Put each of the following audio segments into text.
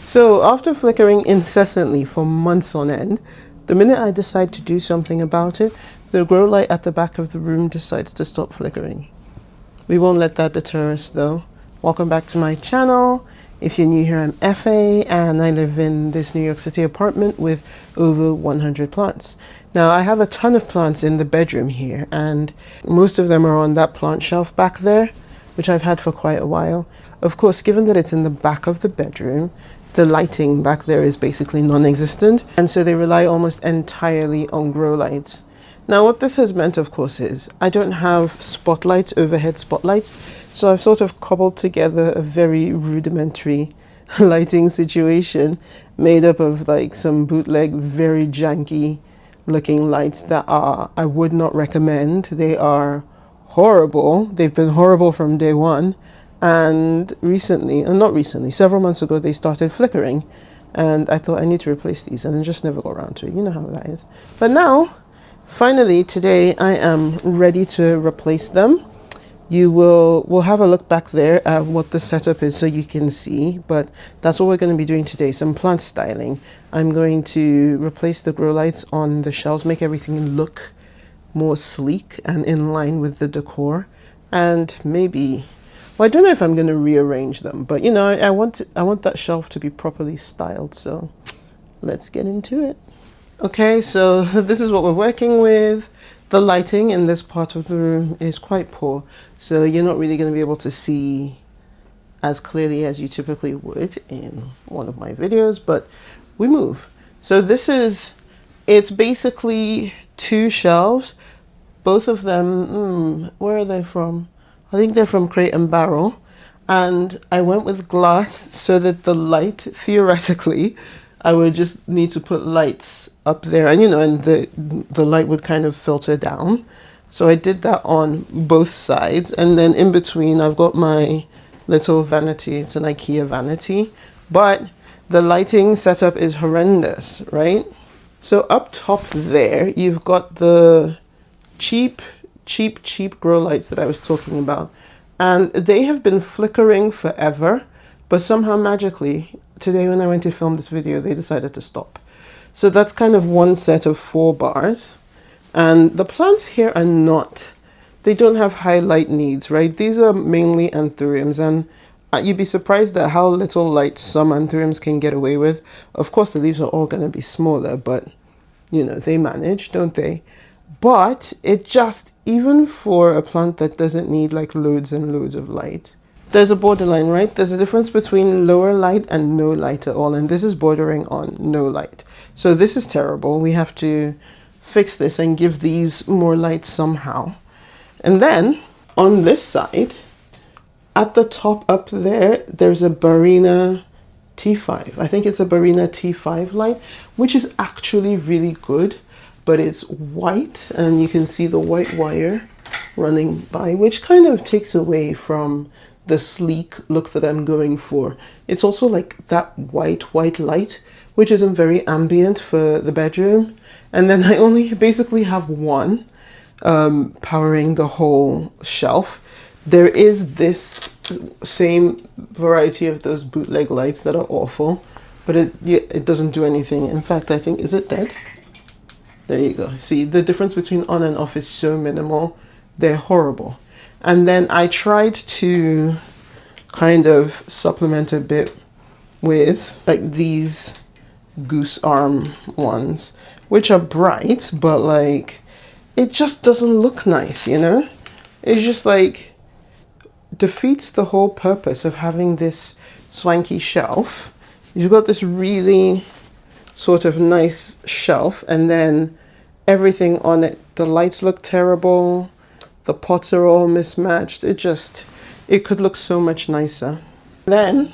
So after flickering incessantly for months on end, the minute I decide to do something about it, the grow light at the back of the room decides to stop flickering. We won't let that deter us though. Welcome back to my channel. If you're new here, I'm FA and I live in this New York City apartment with over 100 plants. Now I have a ton of plants in the bedroom here and most of them are on that plant shelf back there, which I've had for quite a while. Of course, given that it's in the back of the bedroom, the lighting back there is basically non-existent, and so they rely almost entirely on grow lights. Now what this has meant, of course, is I don't have spotlights, overhead spotlights, so I've sort of cobbled together a very rudimentary lighting situation made up of like some bootleg, very janky looking lights that I would not recommend. They are horrible. They've been horrible from day one. And several months ago, they started flickering. And I thought I need to replace these and I just never got around to it. You know how that is. But now, finally, today I am ready to replace them. We'll have a look back there at what the setup is so you can see, but that's what we're going to be doing today, some plant styling. I'm going to replace the grow lights on the shelves, make everything look more sleek and in line with the decor, and maybe, well, I don't know if I'm going to rearrange them, but you know, I want that shelf to be properly styled, so let's get into it. Okay, so this is what we're working with. The lighting in this part of the room is quite poor, so you're not really going to be able to see as clearly as you typically would in one of my videos, but we move. So it's basically two shelves, both of them, where are they from? I think they're from Crate and Barrel, and I went with glass so that the light, theoretically, I would just need to put lights up there, and the light would kind of filter down. So I did that on both sides, and then in between I've got my little vanity. It's an IKEA vanity, but the lighting setup is horrendous, right? So up top there you've got the cheap grow lights that I was talking about, and they have been flickering forever, but somehow magically today when I went to film this video they decided to stop. So that's kind of one set of 4 bars. And the plants here they don't have high light needs, right? These are mainly anthuriums, and you'd be surprised at how little light some anthuriums can get away with. Of course, the leaves are all going to be smaller, but they manage, don't they? But even for a plant that doesn't need like loads and loads of light, there's a borderline, right? There's a difference between lower light and no light at all, and this is bordering on no light. So this is terrible. We have to fix this and give these more light somehow. And then on this side, at the top up there, there's a Barrina T5. I think it's a Barrina T5 light, which is actually really good, but it's white and you can see the white wire running by, which kind of takes away from the sleek look that I'm going for. It's also like that white light, which isn't very ambient for the bedroom. And then I only basically have one powering the whole shelf. There is this same variety of those bootleg lights that are awful, but it doesn't do anything. In fact, I think, is it dead? There you go. See, the difference between on and off is so minimal. They're horrible. And then I tried to kind of supplement a bit with like these goose arm ones, which are bright, but like it just doesn't look nice, It's just like defeats the whole purpose of having this swanky shelf. You've got this really sort of nice shelf, and then everything on it, the lights look terrible, the pots are all mismatched. It could look so much nicer. Then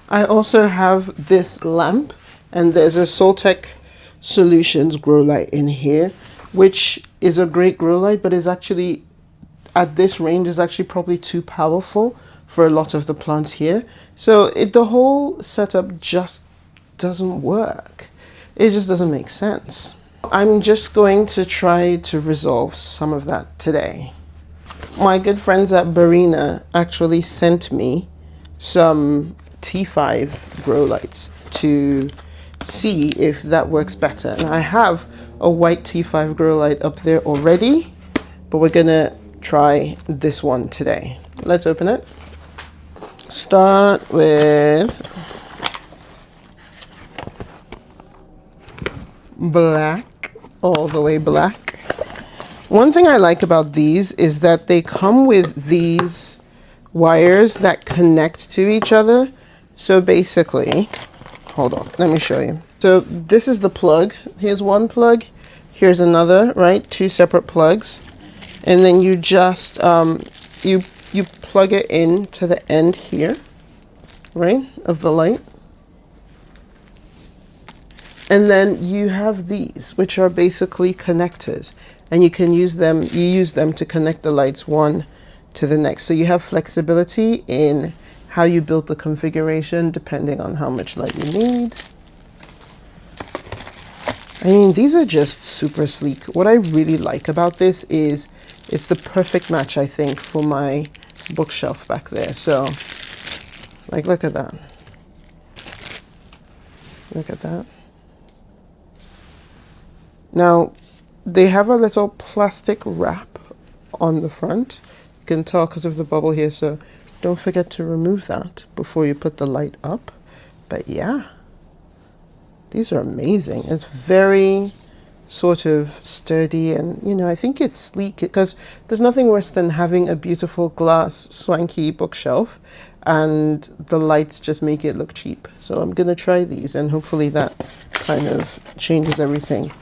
I also have this lamp, and there's a Soltech Solutions grow light in here, which is a great grow light, but is actually at this range is actually probably too powerful for a lot of the plants here. So the whole setup just doesn't work. It just doesn't make sense. I'm just going to try to resolve some of that today. My good friends at Barrina actually sent me some T5 grow lights to see if that works better. And I have a white T5 grow light up there already, but we're gonna try this one today. Let's open it. Start with black, all the way black. One thing I like about these is that they come with these wires that connect to each other. So basically, hold on, let me show you. So this is the plug. Here's one plug, here's another, right? Two separate plugs. And then you just, you plug it in to the end here, right, of the light. And then you have these, which are basically connectors, and you can use them, to connect the lights one to the next. So you have flexibility in how you build the configuration depending on how much light you need. I mean, these are just super sleek. What I really like about this is it's the perfect match, I think, for my bookshelf back there. So, like, look at that. Look at that. Now, they have a little plastic wrap on the front. You can tell because of the bubble here, so don't forget to remove that before you put the light up. But yeah, these are amazing. It's very sort of sturdy, and you know, I think it's sleek because there's nothing worse than having a beautiful glass swanky bookshelf and the lights just make it look cheap. So I'm gonna try these and hopefully that kind of changes everything.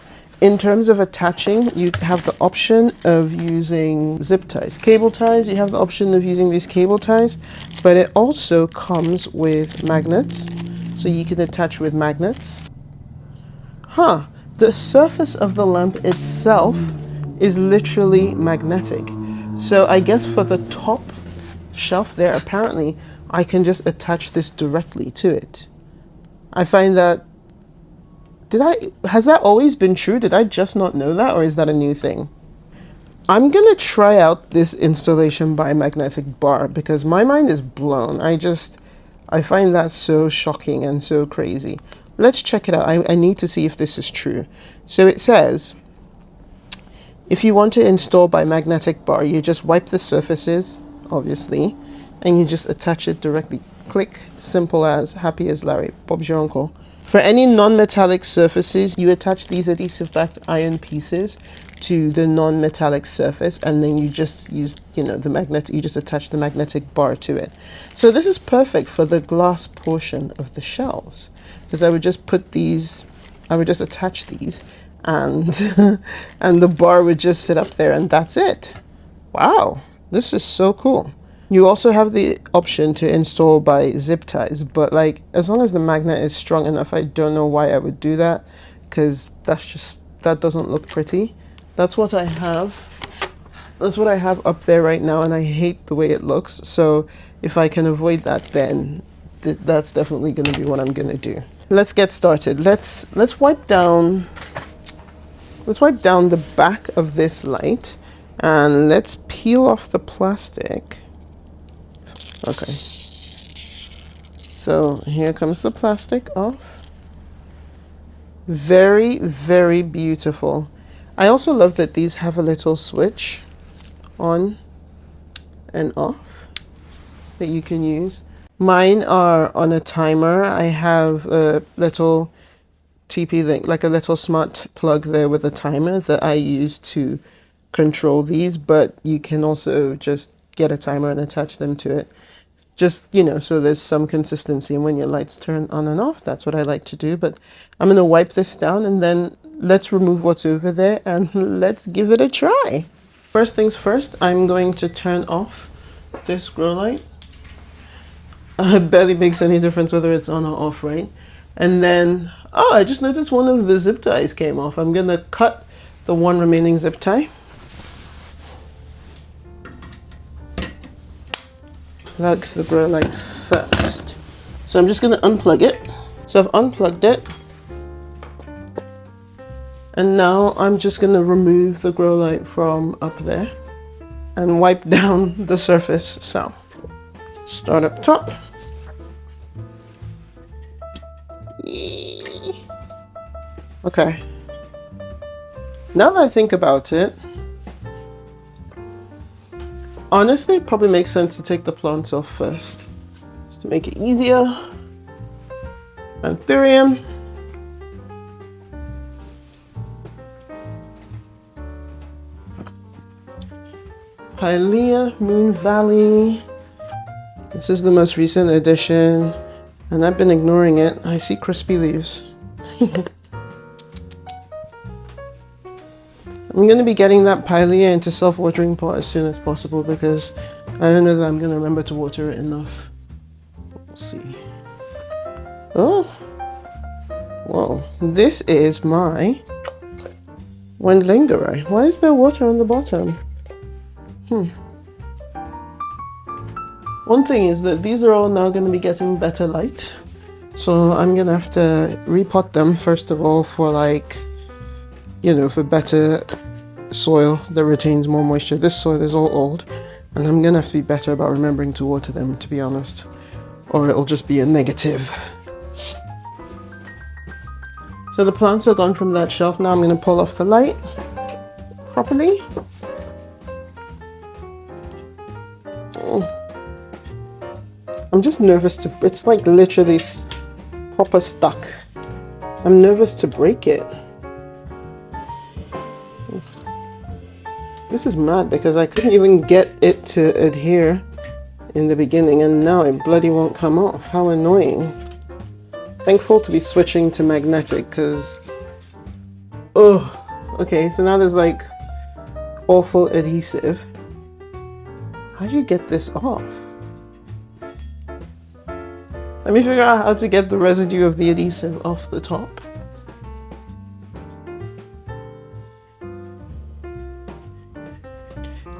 In terms of attaching, you have the option of using zip ties, cable ties. You have the option of using these cable ties, but it also comes with magnets, so you can attach with magnets. Huh, the surface of the lamp itself is literally magnetic. So I guess for the top shelf there, apparently I can just attach this directly to it. I find that, has that always been true? Did I just not know that, or is that a new thing? I'm gonna try out this installation by magnetic bar because my mind is blown. I find that so shocking and so crazy. Let's check it out. I need to see if this is true. So it says, if you want to install by magnetic bar, you just wipe the surfaces, obviously, and you just attach it directly. Click, simple as, happy as Larry, Bob's your uncle. For any non-metallic surfaces, you attach these adhesive-backed iron pieces to the non-metallic surface, and then you just use, you just attach the magnetic bar to it. So this is perfect for the glass portion of the shelves, because I would just attach these, and and the bar would just sit up there, and that's it. Wow, this is so cool. You also have the option to install by zip ties, but like, as long as the magnet is strong enough, I don't know why I would do that, because that doesn't look pretty. That's what I have. That's what I have up there right now, and I hate the way it looks. So if I can avoid that, then that's definitely going to be what I'm going to do. Let's get started. Let's wipe down the back of this light, and let's peel off the plastic. Okay, so here comes the plastic off. Very, very beautiful. I also love that these have a little switch on and off that you can use. Mine are on a timer. I have a little TP link, like a little smart plug there with a timer that I use to control these, but you can also just get a timer and attach them to it. Just, so there's some consistency, and when your lights turn on and off, that's what I like to do. But I'm going to wipe this down, and then let's remove what's over there, and let's give it a try. First things first, I'm going to turn off this grow light. It barely makes any difference whether it's on or off, right? And then, I just noticed one of the zip ties came off. I'm going to cut the one remaining zip tie. Plug the grow light first. So I'm just going to unplug it. So I've unplugged it. And now I'm just going to remove the grow light from up there and wipe down the surface. So start up top. Okay. Now that I think about it, honestly, it probably makes sense to take the plants off first, just to make it easier. Anthurium. Pilea, Moon Valley. This is the most recent edition, and I've been ignoring it. I see crispy leaves. I'm going to be getting that Pilea into self-watering pot as soon as possible because I don't know that I'm going to remember to water it enough. We'll see. Oh, whoa, this is my Wendlingeri. Why is there water on the bottom? One thing is that these are all now going to be getting better light. So I'm going to have to repot them first of all for for better soil that retains more moisture. This soil is all old and I'm going to have to be better about remembering to water them, to be honest, or it'll just be a negative. So the plants are gone from that shelf. Now I'm going to pull off the light properly. I'm just nervous to, it's like literally proper stuck. I'm nervous to break it. This is mad because I couldn't even get it to adhere in the beginning and now it bloody won't come off. How annoying. Thankful to be switching to magnetic because, okay, so now there's like awful adhesive. How do you get this off? Let me figure out how to get the residue of the adhesive off the top.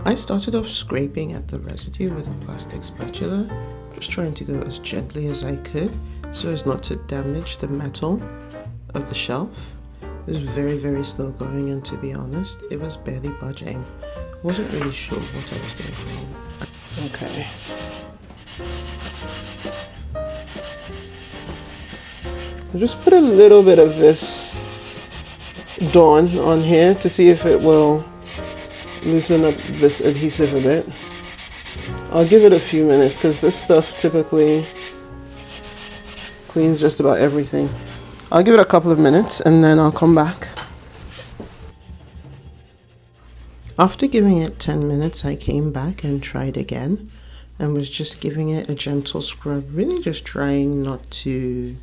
I started off scraping at the residue with a plastic spatula, just trying to go as gently as I could so as not to damage the metal of the shelf. It was very, very slow going, and to be honest, it was barely budging. I wasn't really sure what I was doing wrong. Okay. I'll just put a little bit of this Dawn on here to see if it will loosen up this adhesive a bit. I'll give it a few minutes because this stuff typically cleans just about everything. I'll give it a couple of minutes and then I'll come back. After giving it 10 minutes, I came back and tried again and was just giving it a gentle scrub, really just trying not to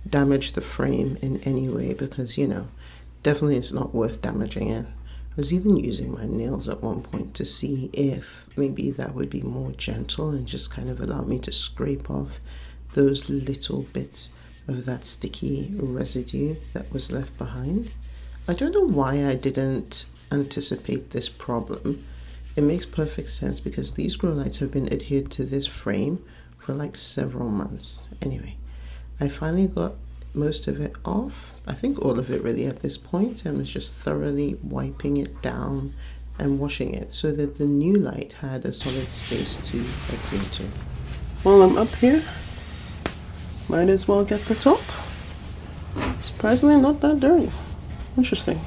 damage the frame in any way because, definitely it's not worth damaging it. I was even using my nails at one point to see if maybe that would be more gentle and just kind of allow me to scrape off those little bits of that sticky residue that was left behind. I don't know why I didn't anticipate this problem. It makes perfect sense because these grow lights have been adhered to this frame for like several months. Anyway, I finally got most of it off. I think all of it really at this point, and was just thoroughly wiping it down and washing it so that the new light had a solid space to adhere to. While I'm up here, might as well get the top. Surprisingly not that dirty. Interesting.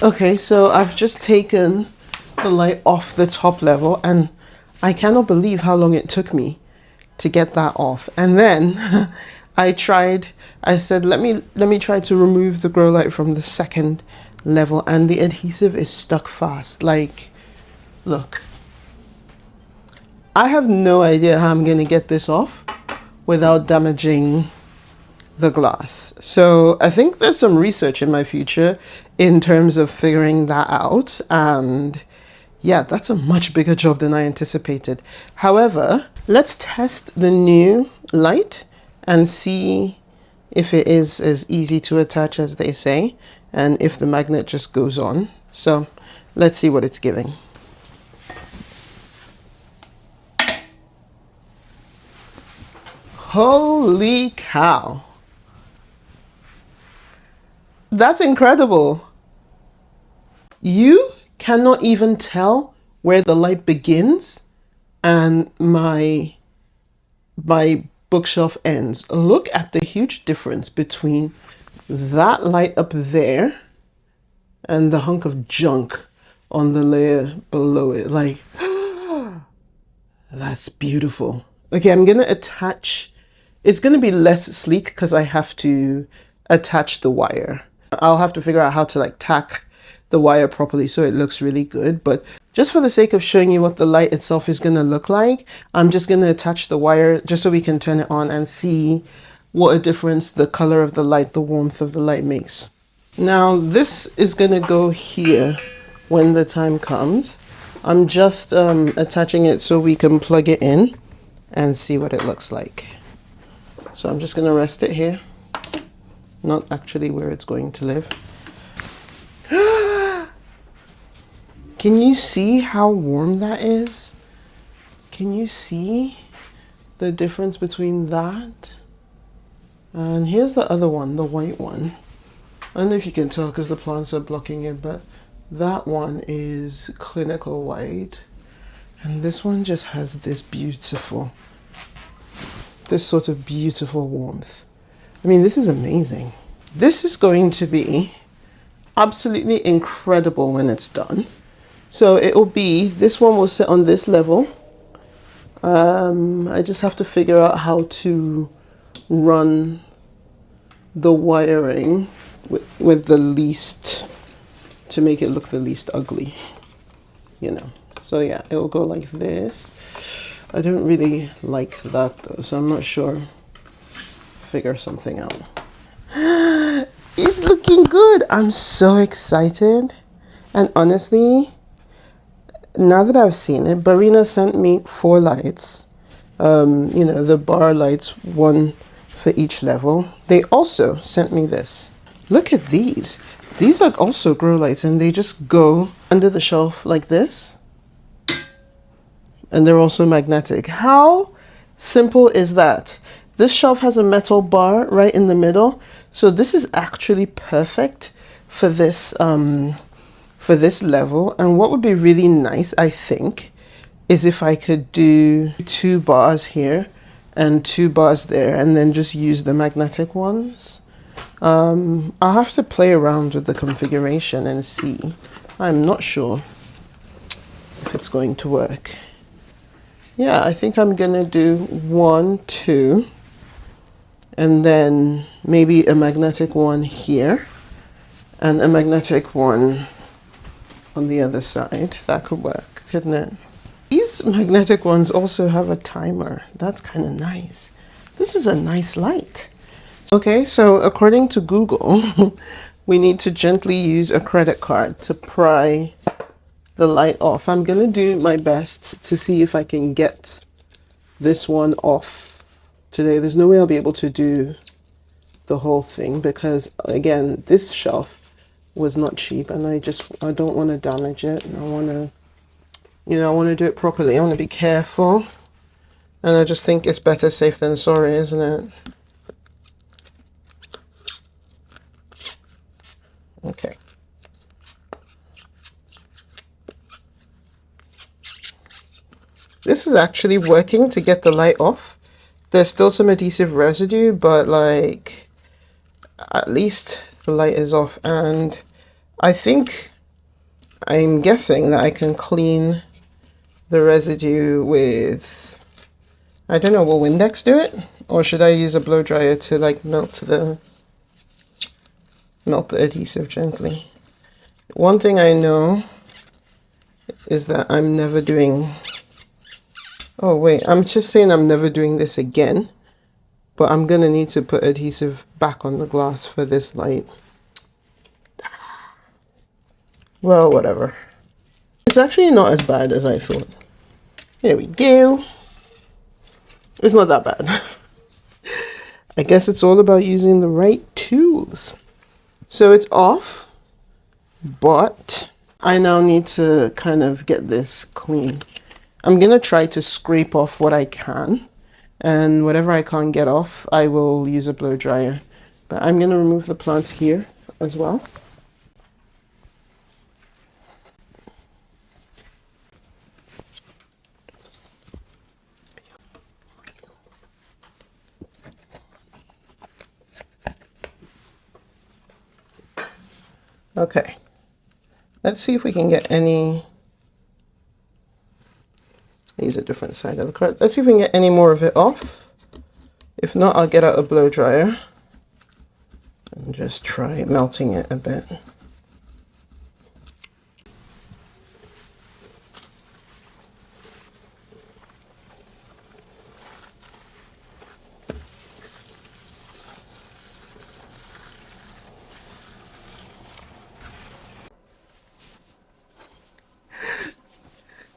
Okay, so I've just taken the light off the top level and I cannot believe how long it took me to get that off. And then I said, let me try to remove the grow light from the second level, and the adhesive is stuck fast. Like, look, I have no idea how I'm gonna get this off without damaging the glass. So I think there's some research in my future in terms of figuring that out, and yeah, that's a much bigger job than I anticipated. However, let's test the new light and see if it is as easy to attach as they say, and if the magnet just goes on. So let's see what it's giving. Holy cow. That's incredible. You cannot even tell where the light begins and my bookshelf ends. Look at the huge difference between that light up there and the hunk of junk on the layer below it. Like, that's beautiful. Okay, I'm gonna attach, it's gonna be less sleek because I have to attach the wire. I'll have to figure out how to like tack the wire properly so it looks really good. But just for the sake of showing you what the light itself is gonna look like, I'm just gonna attach the wire just so we can turn it on and see what a difference the color of the light, the warmth of the light makes. Now this is gonna go here when the time comes. I'm just attaching it so we can plug it in and see what it looks like. So I'm just gonna rest it here, not actually where it's going to live. Can you see how warm that is? Can you see the difference between that? And here's the other one, the white one. I don't know if you can tell because the plants are blocking it, but that one is clinical white. And this one just has this sort of beautiful warmth. I mean, this is amazing. This is going to be absolutely incredible when it's done. So it will be, this one will sit on this level. I just have to figure out how to run the wiring with the least, to make it look the least ugly, you know. So yeah, it will go like this. I don't really like that though, so I'm not sure. Figure something out. It's looking good. I'm so excited. And honestly, now that I've seen it, Barrina sent me 4 lights. You know, the bar lights, 1 for each level. They also sent me this. Look at these. These are also grow lights, and they just go under the shelf like this. And they're also magnetic. How simple is that? This shelf has a metal bar right in the middle. So this is actually perfect for this level. And what would be really nice, I think, is if I could do 2 bars here and 2 bars there, and then just use the magnetic ones. I'll have to play around with the configuration and see. I'm not sure if it's going to work. Yeah, I think I'm gonna do 1, 2, and then maybe a magnetic one here and a magnetic one on the other side. That could work, couldn't it? These magnetic ones also have a timer. That's kind of nice. This is a nice light. Okay, so according to Google, we need to gently use a credit card to pry the light off. I'm gonna do my best to see if I can get this one off today. There's no way I'll be able to do the whole thing because, again, this shelf was not cheap, and I don't want to damage it. I want to, you know, I want to do it properly. I want to be careful, and I just think it's better safe than sorry, isn't it? Okay. This is actually working to get the light off. There's still some adhesive residue, but like, at least the light is off. And I'm guessing that I can clean the residue with, I don't know, will Windex do it? Or should I use a blow dryer to like melt the adhesive gently? One thing I know is that I'm never doing, oh wait, I'm just saying I'm never doing this again, but I'm gonna need to put adhesive back on the glass for this light. Well, whatever. It's actually not as bad as I thought. There we go. It's not that bad. I guess it's all about using the right tools. So it's off, but I now need to kind of get this clean. I'm gonna try to scrape off what I can, and whatever I can't get off, I will use a blow dryer. But I'm gonna remove the plants here as well. Okay, let's see if we can get any, use a different side of the card. Let's see if we can get any more of it off. If not, I'll get out a blow dryer and just try melting it a bit.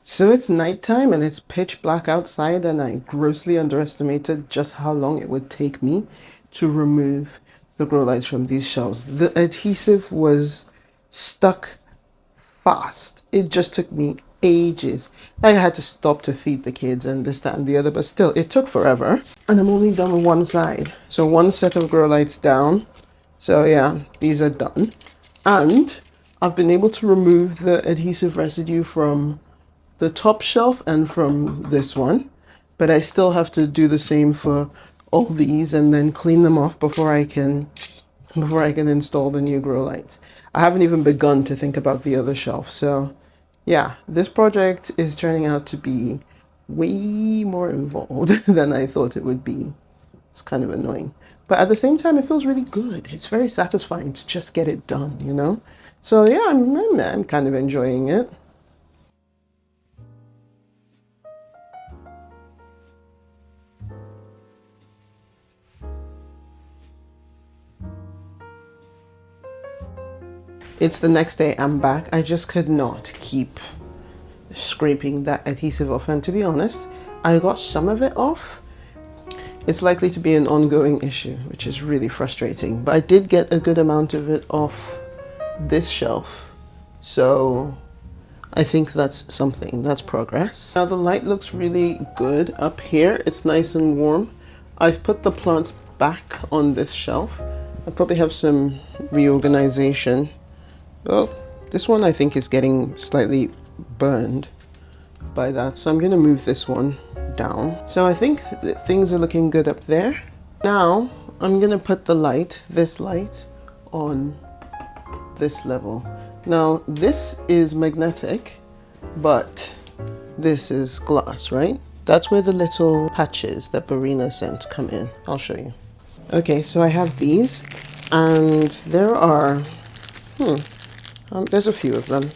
So it's nighttime and it's pitch black outside, and I grossly underestimated just how long it would take me to remove the grow lights from these shelves. The adhesive was stuck fast. It just took me ages. I had to stop to feed the kids and this, that, and the other, but still, it took forever. And I'm only done with one side. So one set of grow lights down. So yeah, these are done. And I've been able to remove the adhesive residue from the top shelf and from this one, but I still have to do the same for all these and then clean them off before I can install the new grow lights. I haven't even begun to think about the other shelf. So yeah, this project is turning out to be way more involved than I thought it would be. It's kind of annoying, but at the same time, it feels really good. It's very satisfying to just get it done, you know? So yeah, I'm kind of enjoying it. It's the next day, I'm back. I just could not keep scraping that adhesive off, and to be honest, I got some of it off. It's likely to be an ongoing issue, which is really frustrating, but I did get a good amount of it off this shelf, so I think that's something, that's progress. Now the light looks really good up here. It's nice and warm. I've put the plants back on this shelf. I probably have some reorganization. Well, this one I think is getting slightly burned by that, so I'm going to move this one down. So I think that things are looking good up there. Now I'm going to put the light, this light, on this level. Now this is magnetic, but this is glass, right? That's where the little patches that Barrina sent come in. I'll show you. Okay, so I have these, and there are there's a few of them,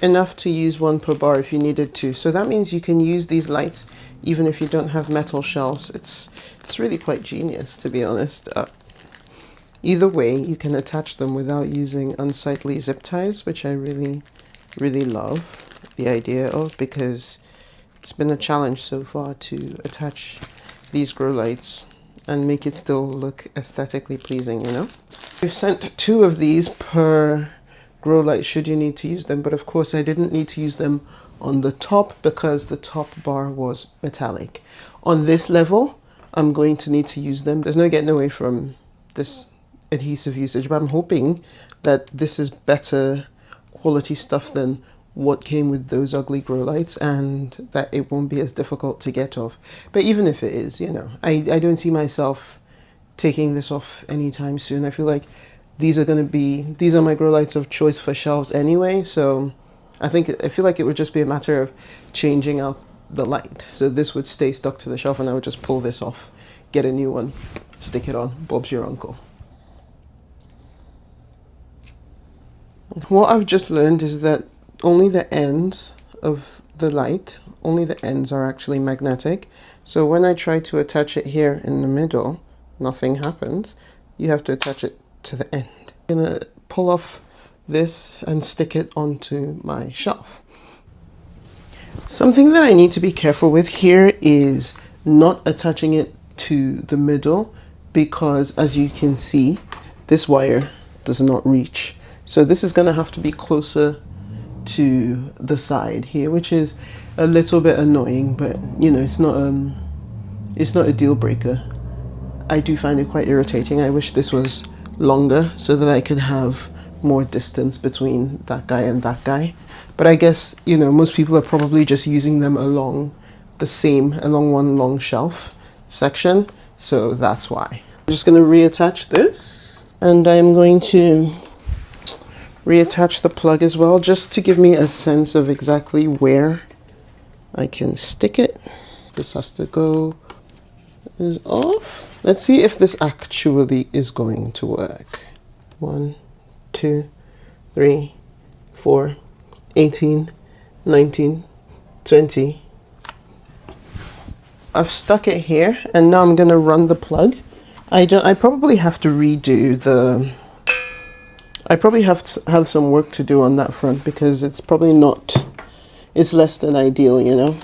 enough to use one per bar if you needed to. So that means you can use these lights even if you don't have metal shelves. It's really quite genius, to be honest. Either way, you can attach them without using unsightly zip ties, which I really love the idea of, because it's been a challenge so far to attach these grow lights and make it still look aesthetically pleasing, you know? We've sent 2 of these per grow light should you need to use them, but of course I didn't need to use them on the top because the top bar was metallic. On this level, I'm going to need to use them. There's no getting away from this adhesive usage, but I'm hoping that this is better quality stuff than what came with those ugly grow lights, and that it won't be as difficult to get off. But even if it is, you know, I don't see myself taking this off anytime soon. I feel like these are my grow lights of choice for shelves anyway, so I feel like it would just be a matter of changing out the light. So this would stay stuck to the shelf and I would just pull this off, get a new one, stick it on. Bob's your uncle. What I've just learned is that only the ends of the light, only the ends are actually magnetic. So when I try to attach it here in the middle, nothing happens. You have to attach it to the end. I'm gonna pull off this and stick it onto my shelf. Something that I need to be careful with here is not attaching it to the middle, because as you can see, this wire does not reach. So this is gonna have to be closer to the side here, which is a little bit annoying, but you know, it's not a deal breaker. I do find it quite irritating. I wish this was longer so that I could have more distance between that guy and that guy. But I guess, you know, most people are probably just using them along one long shelf section. So that's why. I'm just going to reattach this, and I'm going to reattach the plug as well, just to give me a sense of exactly where I can stick it. This has to go is off. Let's see if this actually is going to work. 1, 2, 3, 4, 18, 19, 20. I've stuck it here, and now I'm gonna run the plug. I probably have to redo the, I probably have to have some work to do on that front, because it's probably not, it's less than ideal, you know.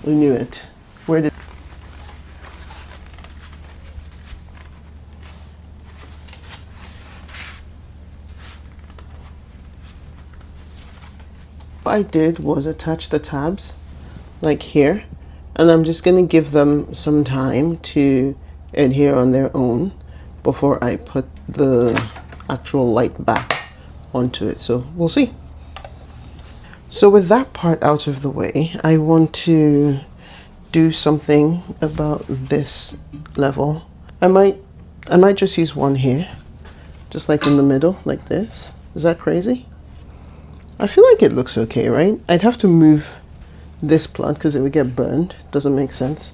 We knew it. Where did what I did was attach the tabs like here, and I'm just going to give them some time to adhere on their own before I put the actual light back onto it. So we'll see. So with that part out of the way, I want to do something about this level. I might just use one here, just like in the middle, like this. Is that crazy? I feel like it looks okay, right? I'd have to move this plant because it would get burned. Doesn't make sense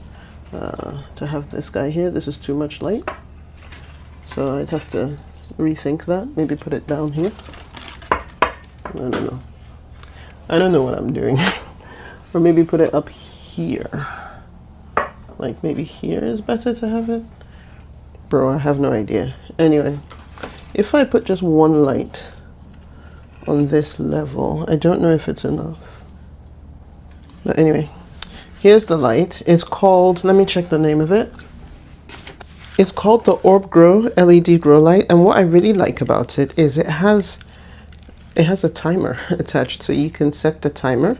to have this guy here. This is too much light. So I'd have to rethink that. Maybe put it down here. I don't know. I don't know what I'm doing. Or maybe put it up here. Like maybe here is better to have it. Bro, I have no idea. Anyway, if I put just one light on this level, I don't know if it's enough. But anyway, here's the light. It's called, let me check the name of it. It's called the Orb Grow LED Grow Light, and what I really like about it is it has a timer attached, so you can set the timer,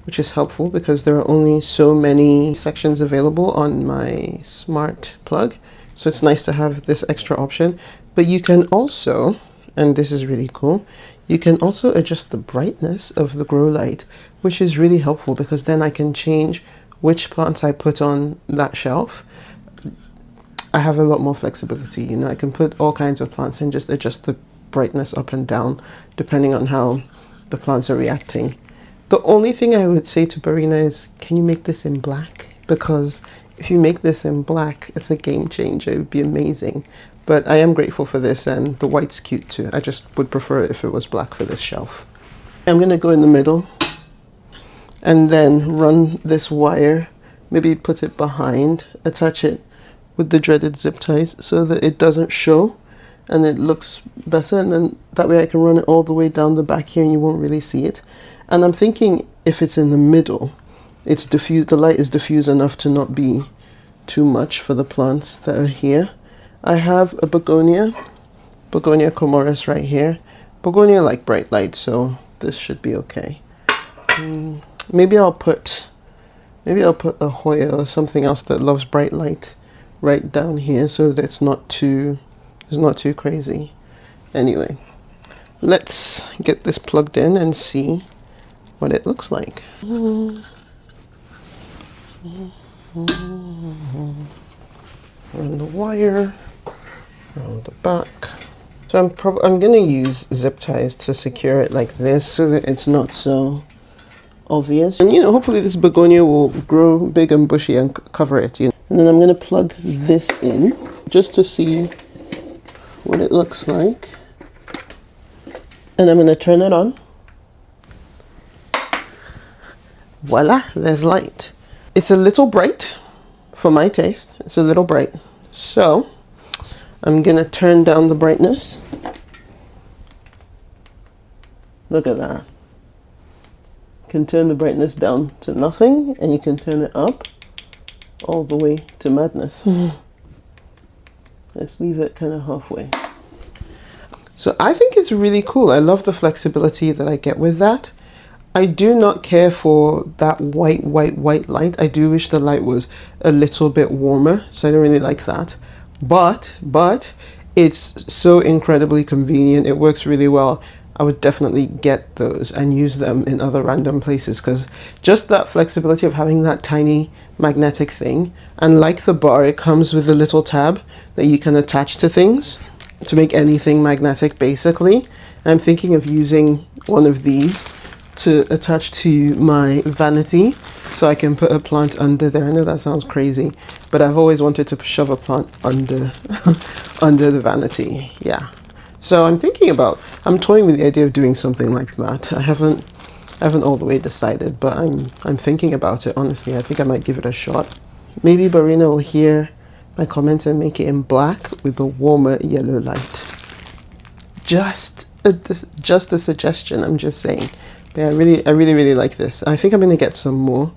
which is helpful because there are only so many sections available on my smart plug. So it's nice to have this extra option. But you can also, and this is really cool, you can also adjust the brightness of the grow light, which is really helpful because then I can change which plants I put on that shelf. I have a lot more flexibility, you know, I can put all kinds of plants and just adjust the brightness up and down depending on how the plants are reacting. The only thing I would say to Barrina is, can you make this in black? Because if you make this in black, it's a game changer. It would be amazing. But I am grateful for this, and the white's cute too. I just would prefer it if it was black for this shelf. I'm going to go in the middle and then run this wire, maybe put it behind, attach it with the dreaded zip ties so that it doesn't show and it looks better, and then that way I can run it all the way down the back here and you won't really see it. And I'm thinking if it's in the middle, it's diffused, the light is diffused enough to not be too much for the plants that are here. I have a begonia comoris right here. Begonia like bright light, so this should be okay. Maybe I'll put a Hoya or something else that loves bright light right down here so that it's not too crazy. Anyway, let's get this plugged in and see what it looks like. Run the wire around the back. So I'm gonna use zip ties to secure it like this so that it's not so obvious. And you know, hopefully this begonia will grow big and bushy and cover it, you know. And then I'm gonna plug this in just to see what it looks like. And I'm gonna turn it on. Voila, there's light. It's a little bright for my taste. It's a little bright. So I'm gonna turn down the brightness. Look at that. You can turn the brightness down to nothing, and you can turn it up all the way to madness. Let's leave it kind of halfway. So I think it's really cool. I love the flexibility that I get with that. I do not care for that white light. I do wish the light was a little bit warmer, so I don't really like that. But it's so incredibly convenient. It works really well. I would definitely get those and use them in other random places, because just that flexibility of having that tiny magnetic thing, and like the bar, it comes with a little tab that you can attach to things to make anything magnetic basically, I'm thinking of using one of these to attach to my vanity so I can put a plant under there. I know that sounds crazy, but I've always wanted to shove a plant under under the vanity. Yeah. So I'm toying with the idea of doing something like that. I haven't all the way decided, but I'm thinking about it. Honestly, I think I might give it a shot. Maybe Barrina will hear my comments and make it in black with a warmer yellow light. Just a suggestion. I'm just saying. But yeah, I really like this. I think I'm gonna get some more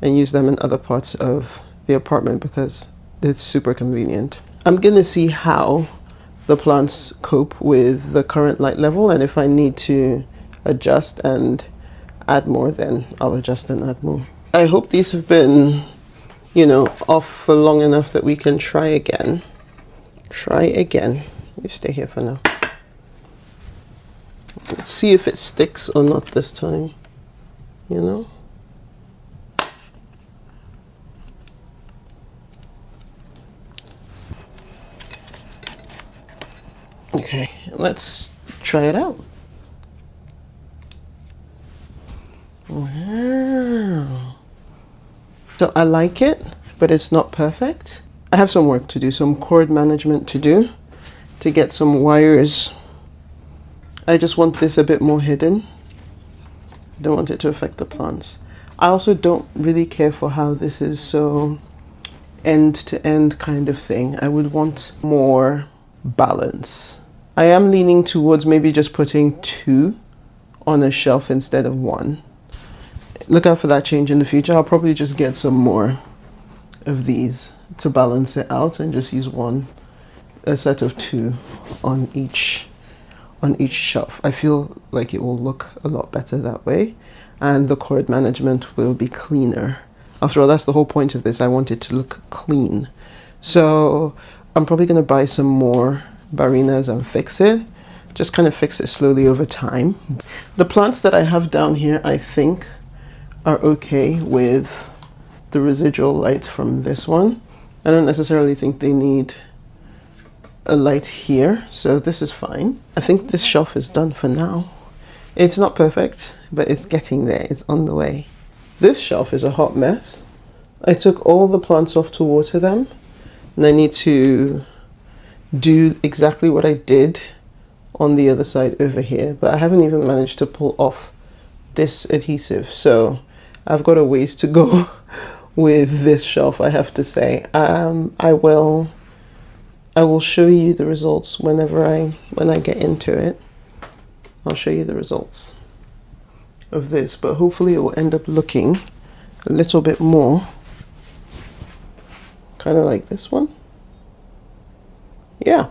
and use them in other parts of the apartment because it's super convenient. I'm gonna see how the plants cope with the current light level, and if I need to adjust and add more, then I'll adjust and add more. I hope these have been, off for long enough that we can try again. You stay here for now. Let's see if it sticks or not this time, Okay, let's try it out. Wow. So I like it, but it's not perfect. I have some work to do, some cord management to do, to get some wires. I just want this a bit more hidden. I don't want it to affect the plants. I also don't really care for how this is so end to end kind of thing. I would want more balance. I am leaning towards maybe just putting 2 on a shelf instead of 1. Look out for that change in the future. I'll probably just get some more of these to balance it out and just use a set of 2 on each shelf. I feel like it will look a lot better that way, and the cord management will be cleaner. After all, that's the whole point of this. I want it to look clean. So I'm probably going to buy some more Barrinas and fix it. Just kind of fix it slowly over time. The plants that I have down here, I think, are okay with the residual light from this one. I don't necessarily think they need a light here, so this is fine. I think this shelf is done for now. It's not perfect, but it's getting there. It's on the way. This shelf is a hot mess. I took all the plants off to water them, and I need to do exactly what I did on the other side over here, but I haven't even managed to pull off this adhesive, so I've got a ways to go with this shelf, I have to say. I will show you the results when I get into it. I'll show you the results of this, but hopefully it will end up looking a little bit more kind of like this one. Yeah.